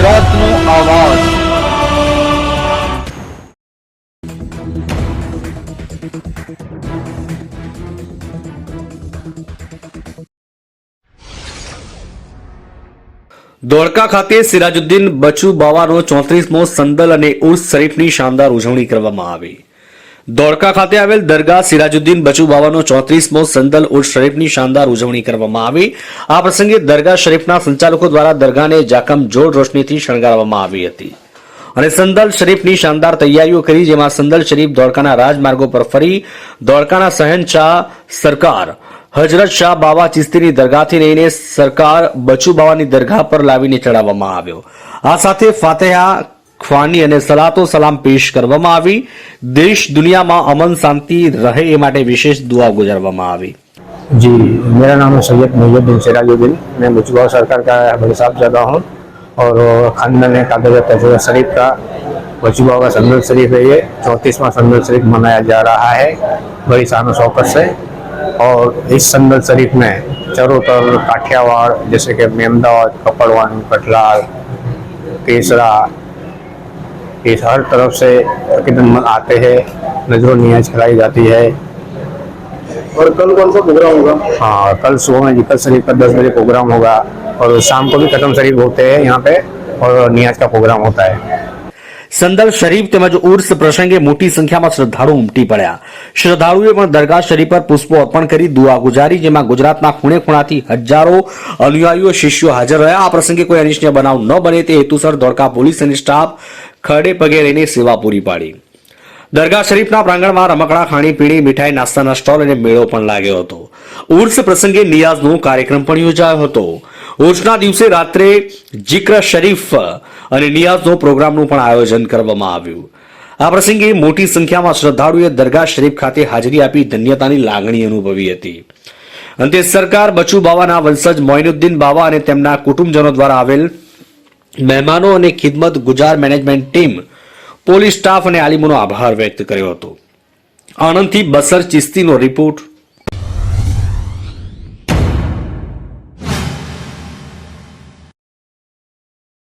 ગુજરાતનો આવાજ। ધોળકા ખાતે સિરાજુદ્દીન બચુ બાવાનો 34મો સંદલ અને ઉર્સ શરીફની શાનદાર ઉજવણી કરવામાં આવી। ધોળકા ખાતે આવેલ દરગાહ સિરાજુદ્દીન બચુ બાવાનો 34મો સંદલ ઉર્સ શરીફની શાનદાર ઉજવણી કરવામાં આવી। આ પ્રસંગે દરગાહ શરીફના સંચાલકો દ્વારા દરગાહને જાકમજોળ રોશનીથી શણગારવામાં આવી હતી અને સંદલ શરીફની શાનદાર તૈયારીઓ કરી, જેમાં સંદલ શરીફ ધોળકાના રાજમાર્ગો પર ફરી ધોળકાના શહેનશાહ સરકાર હજરત શાહ બાવા ચિસ્તીની દરગાહથી લઈને સરકાર બચુ બાવાની દરગાહ પર લાવીને ચડાવવામાં આવ્યો। આ સાથે ફાતેહા ખ્વાની અને સલાતો સલામ પેશ કરવામાં આવી। દેશ દુનિયામાં અમન શાંતિ રહે એ માટે વિશેષ દુઆ ગુજારવામાં આવી। जी, मेरा नाम है सैयद मुहिउद्दीन सिराजुद्दीन। मैं बचुबाव सरकार का बड़े साहबजादा हूँ और खानदान कागज तजुर्बा शरीफ का बचुबाव का संदल शरीफ है। ये 34वां संदल शरीफ मनाया जा रहा है बड़ी शान शौकत से। और इस संदल शरीफ में चारों तरफ काठियावाड़ जैसे कि मेमदावाद, कपड़वान, कटलाल, केसरा, इस हर तरफ से तकरीबन आते हैं, नजरों नियाज कराई जाती है। और कल कौन सा प्रोग्राम होगा? हाँ, कल सुबह में जिक्र शरीफ का 10 बजे प्रोग्राम होगा और शाम को भी खत्म शरीफ होते हैं यहाँ पे और नियाज का प्रोग्राम होता है। સંદલ શરીફ તેમજ ઉર્સ પ્રસંગે મોટી સંખ્યામાં શ્રદ્ધાળુ ઉમટી પડ્યા। શ્રદ્ધાળુઓએ પણ દરગાહ શરીફ પર પુષ્પો અર્પણ કરી દુઆ ગુજારી, જેમાં ગુજરાતના ખૂણે ખૂણાથી હજારો અનુયાયીઓ શિષ્યો હાજર રહ્યા। આ પ્રસંગે કોઈ અનિચ્છનીય બનાવ ન બને તે હેતુસર ધોળકા પોલીસ અને સ્ટાફ ખડે પગે રહીને સેવા પૂરી પાડી। દરગાહ શરીફના પ્રાંગણમાં રમકડા, ખાણીપીણી, મીઠાઈ, નાસ્તાના સ્ટોલ અને મેળો પણ લાગ્યો હતો। ઉર્સ પ્રસંગે નિયાઝનો કાર્યક્રમ પણ યોજાયો હતો। ઉર્સના દિવસે રાત્રે જિક્ર શરીફ અને નિયાઝનો પ્રોગ્રામનું પણ આયોજન કરવામાં આવ્યું। આ પ્રસંગે મોટી સંખ્યામાં શ્રદ્ધાળુઓએ દરગાહ શરીફ ખાતે હાજરી આપી ધન્યતાની લાગણી અનુભવી હતી। અંતે સરકાર બચુ બાવાના વંશજ મોઇનુદ્દીન બાવા અને તેમના કુટુંબજનો દ્વારા આવેલ મહેમાનો અને ખિદમત ગુજાર મેનેજમેન્ટ ટીમ, પોલીસ સ્ટાફ અને આલિમોનો આભાર વ્યક્ત કર્યો હતો। આણંદથી બસર ચિસ્તીનો રિપોર્ટ।